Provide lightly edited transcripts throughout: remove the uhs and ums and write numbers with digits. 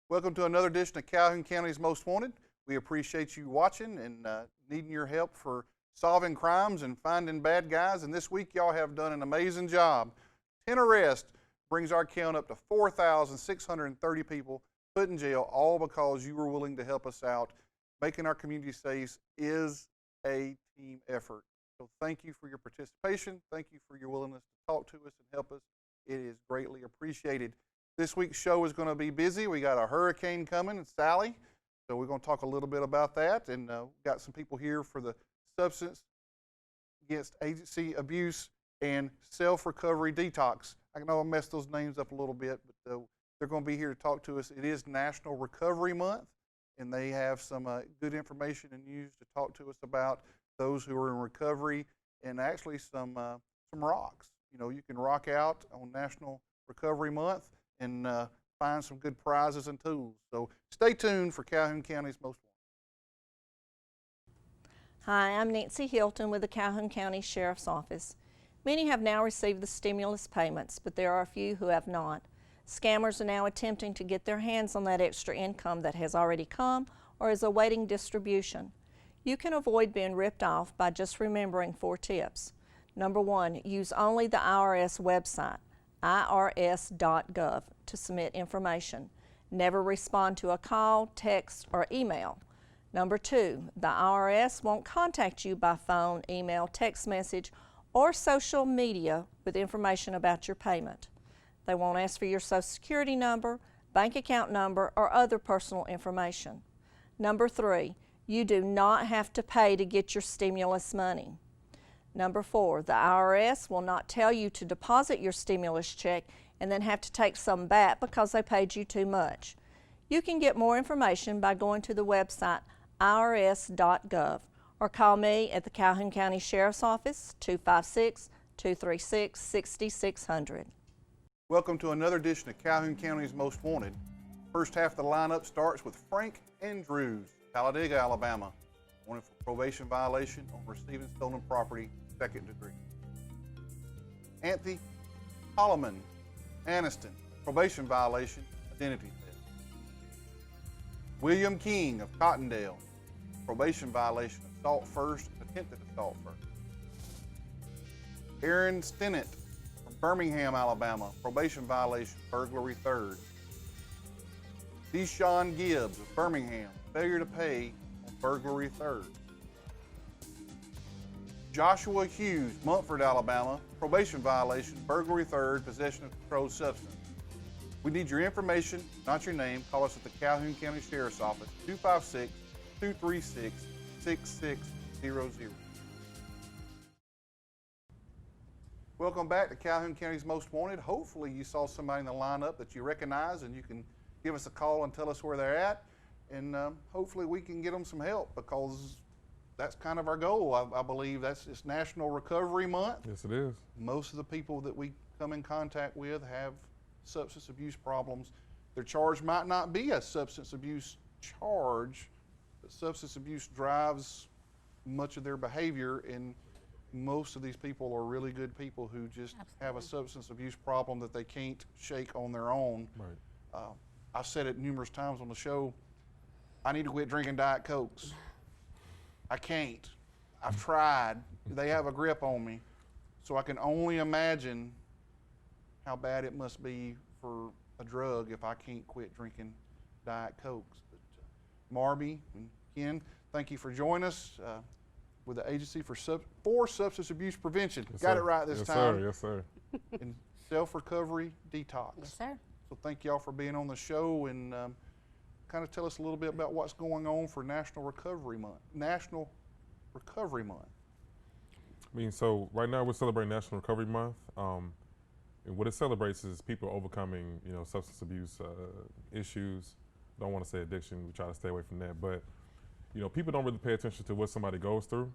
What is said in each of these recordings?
Welcome to another edition of Calhoun County's Most Wanted. We appreciate you watching and needing your help for solving crimes and finding bad guys. And this week, y'all have done an amazing job. 10 arrests brings our count up to 4,630 people put in jail, all because you were willing to help us out. Making our community safe is a team effort. So thank you for your participation. Thank you for your willingness to talk to us and help us. It is greatly appreciated. This week's show is going to be busy. We got a hurricane coming, Sally, so we're going to talk a little bit about that. And got some people here for the Substance Against Agency Abuse and Self-Recovery Detox. I know I messed those names up a little bit, but they're going to be here to talk to us. It is National Recovery Month, and they have some good information and news to talk to us about those who are in recovery, and actually some rocks. You know, you can rock out on National Recovery Month and find some good prizes and tools. So stay tuned for Calhoun County's Most Wanted. Hi, I'm Nancy Hilton with the Calhoun County Sheriff's Office. Many have now received the stimulus payments, but there are a few who have not. Scammers are now attempting to get their hands on that extra income that has already come or is awaiting distribution. You can avoid being ripped off by just remembering 4 tips. Number 1, use only the IRS website, irs.gov, to submit information. Never respond to a call, text, or email. Number 2, the IRS won't contact you by phone, email, text message, or social media with information about your payment. They won't ask for your Social Security number, bank account number, or other personal information. Number 3, you do not have to pay to get your stimulus money. Number 4, the IRS will not tell you to deposit your stimulus check and then have to take some back because they paid you too much. You can get more information by going to the website irs.gov or call me at the Calhoun County Sheriff's Office, 256-236-6600. Welcome to another edition of Calhoun County's Most Wanted. First half of the lineup starts with Frank Andrews, Talladega, Alabama, wanted for probation violation on receiving stolen property, 2nd degree. Anthony Holloman, Anniston, probation violation, identity theft. William King of Cottondale, probation violation, assault first, attempted assault first. Aaron Stinnett from Birmingham, Alabama, probation violation, burglary third. Deshaun Gibbs of Birmingham, failure to pay on burglary third. Joshua Hughes, Montford, Alabama, probation violation, burglary third, possession of controlled substance. We need your information, not your name. Call us at the Calhoun County Sheriff's Office, 256-236-6600. Welcome back to Calhoun County's Most Wanted. Hopefully you saw somebody in the lineup that you recognize and you can give us a call and tell us where they're at. And hopefully we can get them some help, because that's kind of our goal. I believe it's National Recovery Month. Yes, it is. Most of the people that we come in contact with have substance abuse problems. Their charge might not be a substance abuse charge, but substance abuse drives much of their behavior, and most of these people are really good people who just have a substance abuse problem that they can't shake on their own. Right. I've said it numerous times on the show, I need to quit drinking Diet Cokes. I can't. I've tried. They have a grip on me. So I can only imagine how bad it must be for a drug if I can't quit drinking Diet Cokes. But Marby and Ken, thank you for joining us with the Agency for Substance Abuse Prevention. Yes, Got sir. it right this yes, time. Sir. Yes, sir. And Self-Recovery Detox. Yes, sir. So thank y'all for being on the show, and kind of tell us a little bit about what's going on for National Recovery Month. National Recovery Month. I mean, so right now we're celebrating National Recovery Month, and what it celebrates is people overcoming, substance abuse issues. Don't want to say addiction. We try to stay away from that, but people don't really pay attention to what somebody goes through.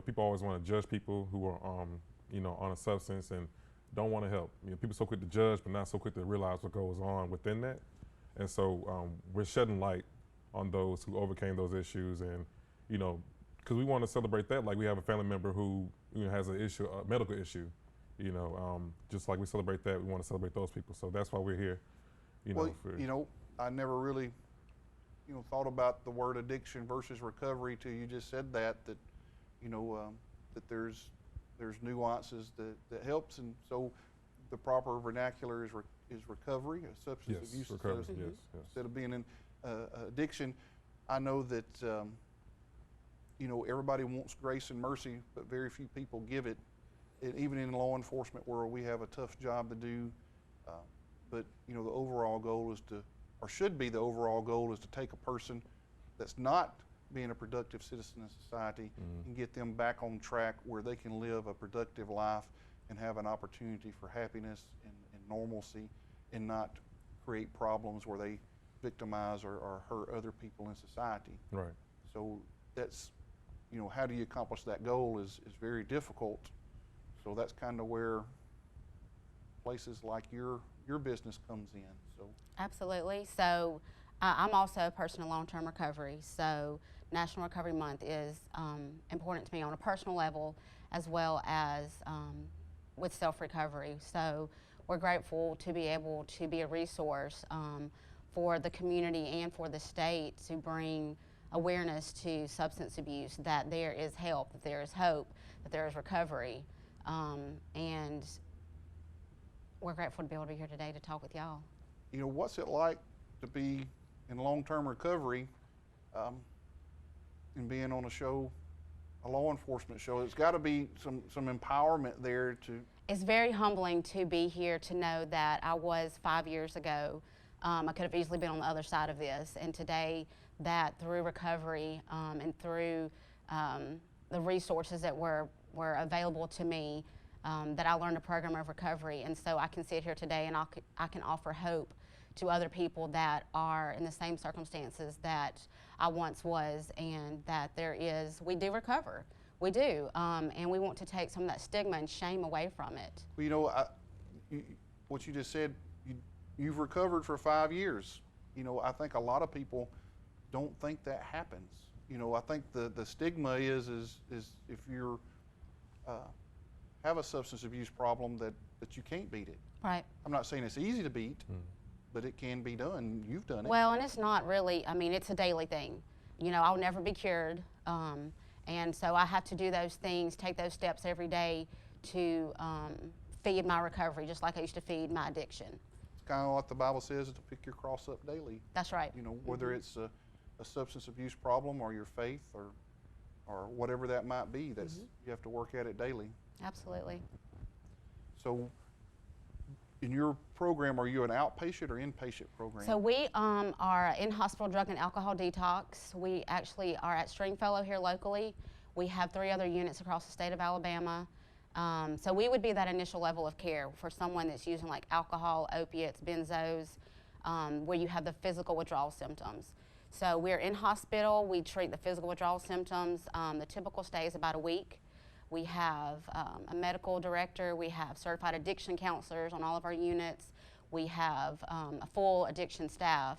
People always want to judge people who are, on a substance and don't want to help. People are so quick to judge, but not so quick to realize what goes on within that. And so we're shedding light on those who overcame those issues, and you know, because we want to celebrate that. Like we have a family member who has an issue, a medical issue. Just like we celebrate that, we want to celebrate those people. So that's why we're here. I never really, thought about the word addiction versus recovery till you just said that that there's nuances that helps, and so the proper vernacular is recovery, substance abuse recovery, instead of being in addiction. I know that everybody wants grace and mercy, but very few people give it. And even in the law enforcement world, we have a tough job to do. But the overall goal is the overall goal is to take a person that's not being a productive citizen in society and get them back on track where they can live a productive life and have an opportunity for happiness and normalcy, and not create problems where they victimize or hurt other people in society. Right. So that's, how do you accomplish that goal is very difficult. So that's kind of where places like your business comes in. So absolutely. So I'm also a person in long-term recovery. So National Recovery Month is important to me on a personal level, as well as with self-recovery. So we're grateful to be able to be a resource for the community and for the state to bring awareness to substance abuse, that there is help, that there is hope, that there is recovery. And we're grateful to be able to be here today to talk with y'all. What's it like to be in long-term recovery and being on a show, a law enforcement show? It's got to be some empowerment there to. It's very humbling to be here, to know that I was 5 years ago. I could have easily been on the other side of this, and today that through recovery and through the resources that were available to me, that I learned a program of recovery, and so I can sit here today and I can offer hope to other people that are in the same circumstances that I once was, and that we do recover. We do, and we want to take some of that stigma and shame away from it. Well, what you just said, you've recovered for 5 years. I think a lot of people don't think that happens. I think the stigma is if you're have a substance abuse problem that you can't beat it. Right. I'm not saying it's easy to beat, but it can be done. You've done it. Well, and it's not really, it's a daily thing. I'll never be cured. And so I have to do those things, take those steps every day to feed my recovery, just like I used to feed my addiction. It's kind of what the Bible says, to pick your cross up daily. That's right. Whether it's a substance abuse problem or your faith or whatever that might be, that's you have to work at it daily. Absolutely. So in your program, are you an outpatient or inpatient program? So we are in-hospital drug and alcohol detox. We actually are at Stringfellow here locally. We have 3 other units across the state of Alabama. So we would be that initial level of care for someone that's using like alcohol, opiates, benzos, where you have the physical withdrawal symptoms. So we're in hospital. We treat the physical withdrawal symptoms. The typical stay is about a week. We have a medical director. We have certified addiction counselors on all of our units. We have a full addiction staff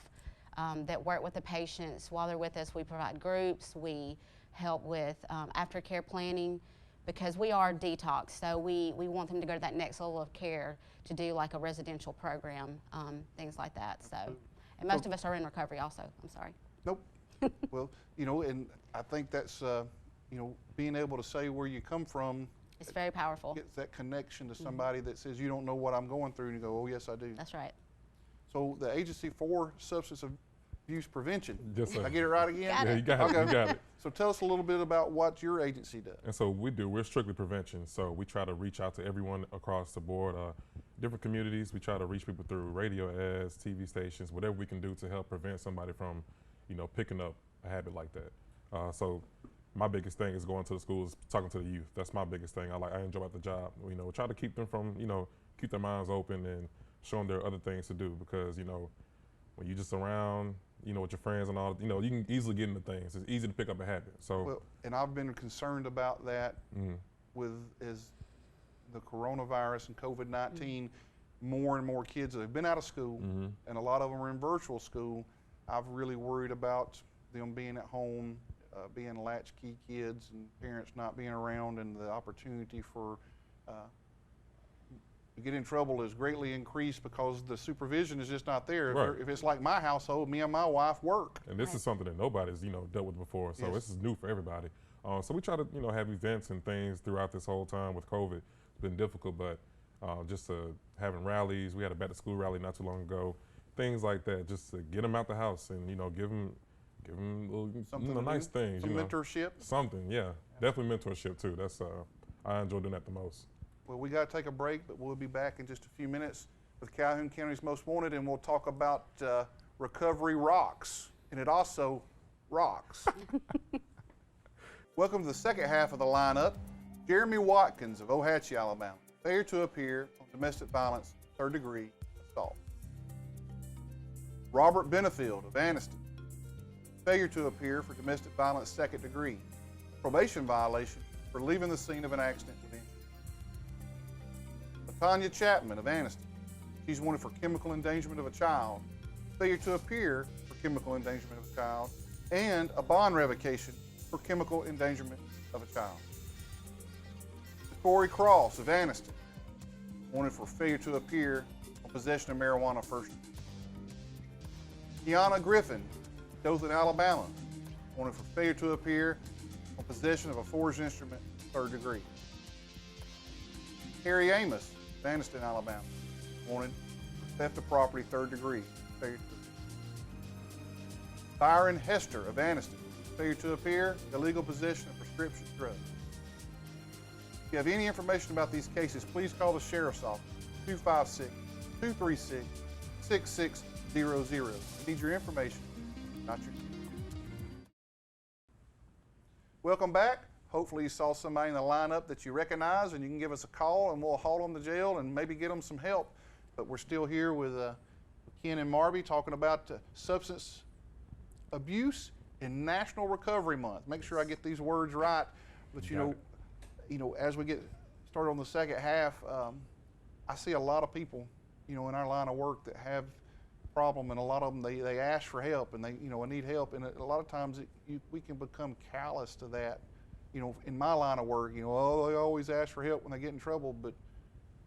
that work with the patients while they're with us. We provide groups. We help with aftercare planning, because we are detox. So we want them to go to that next level of care, to do like a residential program, things like that. So, and most of us are in recovery also. I'm sorry. Nope. Well, and I think that's being able to say where you come from. It's very powerful. Gets that connection to somebody that says, you don't know what I'm going through, and you go, oh yes I do. That's right. So the Agency for Substance Abuse Prevention. Yes, sir. Did I get it right again? Yeah, you got it. You got it. So tell us a little bit about what your agency does. And so we're strictly prevention. So we try to reach out to everyone across the board, different communities. We try to reach people through radio ads, TV stations, whatever we can do to help prevent somebody from, picking up a habit like that. So my biggest thing is going to the schools, talking to the youth. That's my biggest thing. I enjoy about the job. Try to keep them from, keep their minds open and show them there are other things to do, because, when you're just around, with your friends and all, you can easily get into things. It's easy to pick up a habit. So, well, and I've been concerned about that with as the coronavirus and COVID-19, more and more kids that have been out of school, and a lot of them are in virtual school. I've really worried about them being at home, being latchkey kids and parents not being around, and the opportunity for to get in trouble is greatly increased because the supervision is just not there. Right. If it's like my household, me and my wife work. And this is something that nobody's, dealt with before, so Yes. this is new for everybody. So we try to, have events and things throughout this whole time with COVID. It's been difficult, but just having rallies. We had a back to school rally not too long ago. Things like that, just to get them out the house and, give them little, Something to nice do, things. some mentorship. Something, yeah. Definitely mentorship too. That's I enjoy doing that the most. Well, we got to take a break, but we'll be back in just a few minutes with Calhoun County's Most Wanted, and we'll talk about recovery rocks, and it also rocks. Welcome to the second half of the lineup. Jeremy Watkins of Ohatchee, Alabama, failure to appear on domestic violence, third-degree assault. Robert Benefield of Anniston, failure to appear for domestic violence, second degree, probation violation for leaving the scene of an accident with injury. Tanya Chapman of Anniston, she's wanted for chemical endangerment of a child, failure to appear for chemical endangerment of a child, and a bond revocation for chemical endangerment of a child. Corey Cross of Anniston, wanted for failure to appear on possession of marijuana, first degree. Kiana Griffin, Dothan, Alabama, wanted for failure to appear on possession of a forged instrument, third degree. Harry Amos, Anniston, Alabama, wanted for theft of property, third degree, failure to appear. Byron Hester of Anniston, failure to appear, illegal possession of prescription drugs. If you have any information about these cases, please call the Sheriff's Office, 256-236-6600. We need your information, not your. Welcome back. Hopefully you saw somebody in the lineup that you recognize, and you can give us a call and we'll haul them to jail and maybe get them some help. But we're still here with Ken and Marby talking about substance abuse in National Recovery Month. Make sure I get these words right. But you know, as we get started on the second half, I see a lot of people, in our line of work that have a problem, and a lot of them they ask for help, and they need help, and a lot of times we can become callous to that. In my line of work, they always ask for help when they get in trouble, but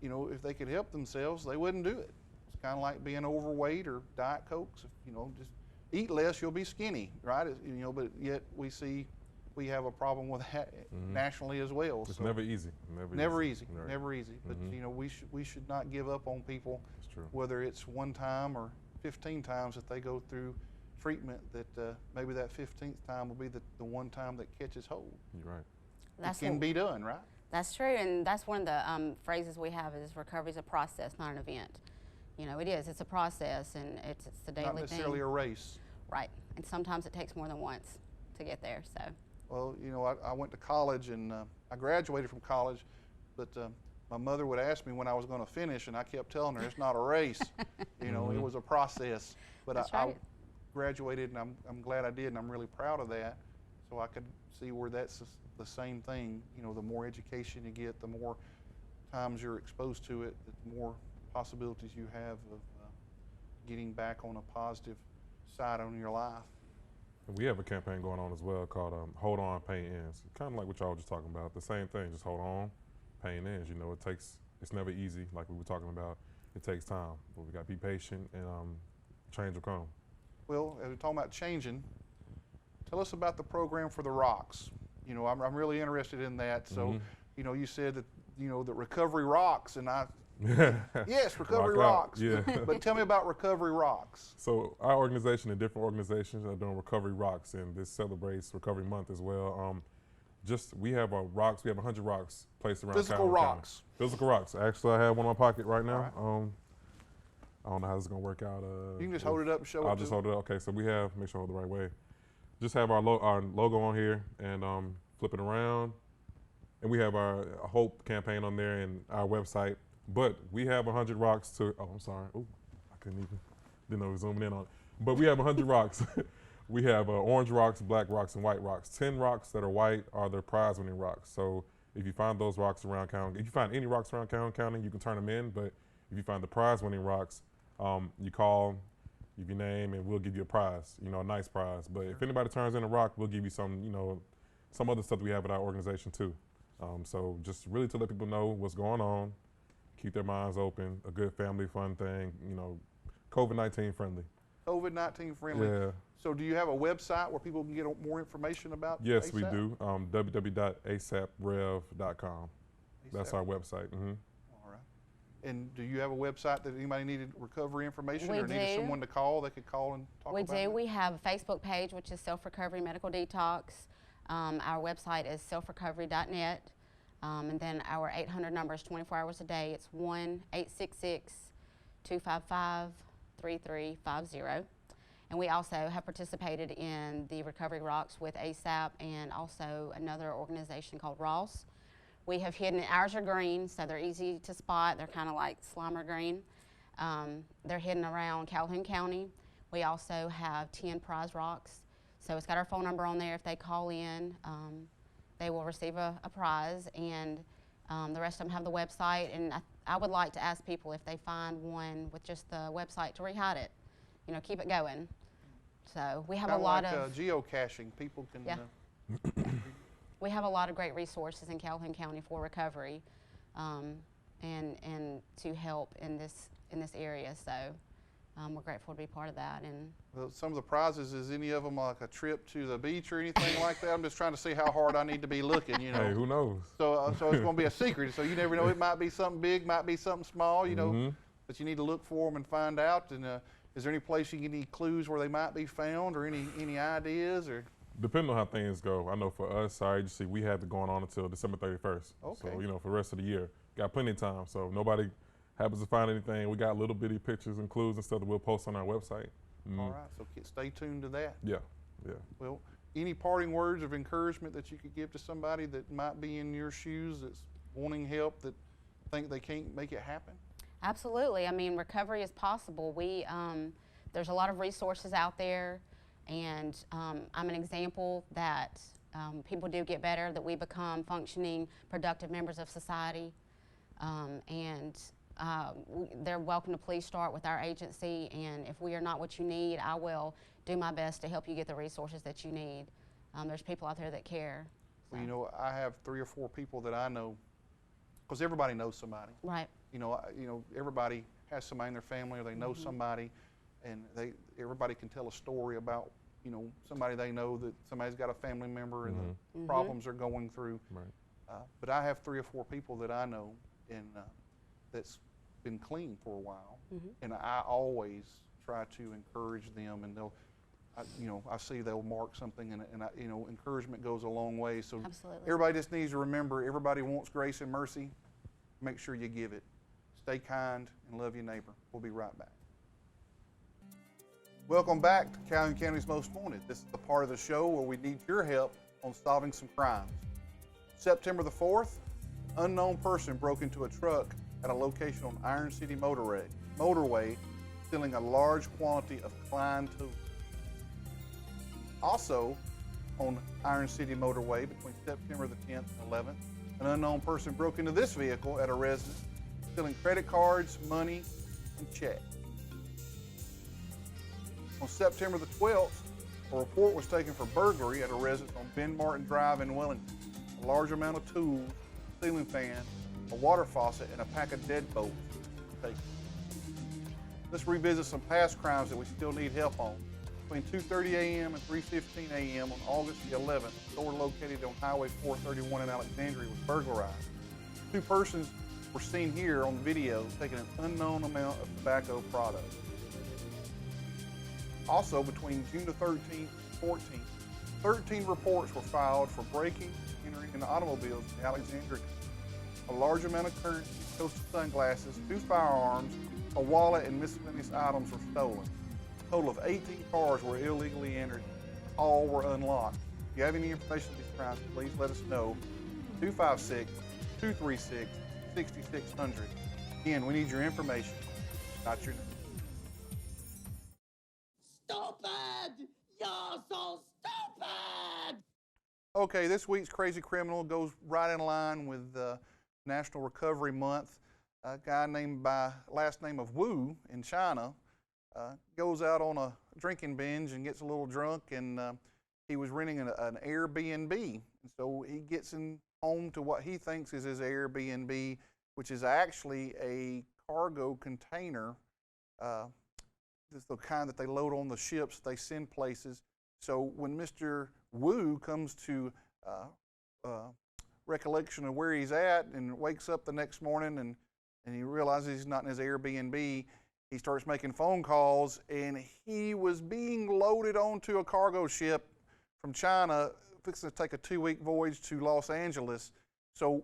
if they could help themselves, they wouldn't do it. It's kind of like being overweight or Diet Cokes. Just eat less, you'll be skinny, right? But yet we have a problem with that nationally as well. It's so never easy. never easy. But we should not give up on people. That's true. Whether it's one time or 15 times that they go through treatment, that maybe that 15th time will be the one time that catches hold. You're right. That's it can what- be done, right? That's true, and that's one of the phrases we have is recovery is a process, not an event. It is. It's a process, and it's the daily Not thing. necessarily a race. Right, and sometimes it takes more than once to get there. So. Well, I went to college, and I graduated from college, but my mother would ask me when I was going to finish, and I kept telling her it's not a race. It was a process. But That's I right. graduated, and I'm glad I did, and I'm really proud of that. So I could see where that's the same thing. The more education you get, the more times you're exposed to it, the more possibilities you have of getting back on a positive side on your life. And we have a campaign going on as well called Hold On, Pain Ends. Kind of like what y'all were just talking about. The same thing, just hold on, pain ends. It's never easy, like we were talking about. It takes time, but we got to be patient, and change will come. Well, as we're talking about changing, tell us about the program for the rocks. I'm really interested in that. So, you said that, that recovery rocks, and yes, recovery Rock out, rocks. yeah. But tell me about recovery rocks. So our organization and different organizations are doing Recovery Rocks, and this celebrates Recovery Month as well. We have our rocks. We have 100 rocks placed around Physical Calhoun County. rocks. Physical rocks. Actually, I have one in my pocket right now. All right. I don't know how this is gonna work out. You can just hold it up and show it. I'll just hold it up. Okay, so we have, make sure I hold it the right way. Just have our logo on here, and flip it around. And we have our Hope campaign on there and our website. But we have 100 rocks to, I'm sorry. Oh, didn't know we were zooming in on it. But we have 100 rocks. We have orange rocks, black rocks, and white rocks. 10 rocks that are white are the prize winning rocks. So if you find those rocks around Calhoun, if you find any rocks around Calhoun County, you can turn them in. But if you find the prize winning rocks, you call give your name, and we'll give you a prize, you know, a nice prize. But if anybody turns in a rock, we'll give you some, you know, some other stuff that we have at our organization too. So just really to let people know what's going on, keep their minds open, a good family fun thing, you know, COVID-19 friendly. COVID-19 friendly. Yeah. So do you have a website where people can get more information about Yes, we ASAP? do. www.asaprev.com. That's our website. All right. And do you have a website that anybody needed recovery information We or needed do. someone to call? They could call and talk We about do. it? We have a Facebook page, which is Self Recovery Medical Detox. Our website is selfrecovery.net. And then our 800 number is 24 hours a day. It's 1-866-255-3350. And we also have participated in the Recovery Rocks with ASAP and also another organization called Ross. We have hidden, ours are green, so they're easy to spot. They're kind of like Slimer green. They're hidden around Calhoun County. We also have 10 prize rocks. So it's got our phone number on there. If they call in, they will receive a prize. And the rest of them have the website. And I would like to ask people if they find one with just the website to rehide it. You know, keep it going. So we have Kinda a lot like, of geocaching. People can. Yeah. We have a lot of great resources in Calhoun County for recovery, and to help in this area. So we're grateful to be part of that. And Well, some of the prizes, is any of them like a trip to the beach or anything like that? I'm just trying to see how hard I need to be looking, you know. Hey, who knows? So it's going to be a secret. So you never know. It might be something big, might be something small, you know. But you need to look for them and find out. And is there any place you can get any clues where they might be found, or any ideas, or? Depending on how things go. I know for us, our agency, we have it going on until December 31st. Okay. So, you know, for the rest of the year, got plenty of time. So if nobody happens to find anything, we got little bitty pictures and clues and stuff that we'll post on our website. All right. So stay tuned to that. Yeah, yeah. Well, any parting words of encouragement that you could give to somebody that might be in your shoes, that's wanting help, that think they can't make it happen? absolutely. I mean, recovery is possible. There's a lot of resources out there. And I'm an example that people do get better, that we become functioning, productive members of society. They're welcome to please start with our agency. And if we are not what you need, I will do my best to help you get the resources that you need. There's people out there that care. Well, you know, I have 3 or 4 people that I know, because everybody knows somebody. Right. You know, everybody has somebody in their family, or they know somebody, and everybody can tell a story about, you know, somebody they know, that somebody's got a family member and the problems they're going through. Right. But I have 3 or 4 people that I know, and that's been clean for a while, and I always try to encourage them, and I see they'll mark something, and encouragement goes a long way. So Absolutely. everybody just needs to remember, everybody wants grace and mercy. Make sure you give it. Stay kind and love your neighbor. We'll be right back. Welcome back to Calhoun County's Most Wanted. This is the part of the show where we need your help on solving some crimes. September the 4th, unknown person broke into a truck at a location on Iron City Motorway, stealing a large quantity of Klein tools. Also, on Iron City Motorway between September the 10th and 11th, an unknown person broke into this vehicle at a residence, stealing credit cards, money, and checks. On September the 12th, a report was taken for burglary at a residence on Ben Martin Drive in Wellington. A large amount of tools, a ceiling fan, a water faucet, and a pack of deadbolts were taken. Let's revisit some past crimes that we still need help on. Between 2:30 a.m. and 3:15 a.m. on August the 11th, a store located on Highway 431 in Alexandria was burglarized. 2 persons were seen here on video taking an unknown amount of tobacco products. Also, between June the 13th and 14th, 13 reports were filed for breaking and entering into automobiles in Alexandria. A large amount of currency, coastal sunglasses, 2 firearms, a wallet, and miscellaneous items were stolen. A total of 18 cars were illegally entered. All were unlocked. If you have any information on these crimes, please let us know. 256-236-6600. Again, we need your information, not your name. Stupid! You're so stupid! Okay, this week's Crazy Criminal goes right in line with National Recovery Month. A guy named by last name of Wu in China goes out on a drinking binge and gets a little drunk, and he was renting an Airbnb. And so he gets home to what he thinks is his Airbnb, which is actually a cargo container. It's the kind that they load on the ships that they send places. So when Mr. Wu comes to recollection of where he's at and wakes up the next morning and he realizes he's not in his Airbnb, he starts making phone calls, and he was being loaded onto a cargo ship from China, fixing to take a 2-week voyage to Los Angeles. So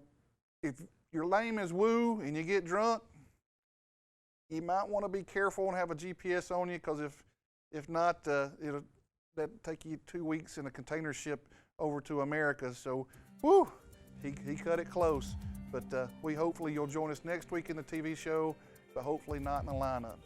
if you're lame as Wu and you get drunk, you might want to be careful and have a GPS on you, because if not, it'll take you 2 weeks in a container ship over to America. So, whew, he cut it close. But hopefully you'll join us next week in the TV show, but hopefully not in the lineup.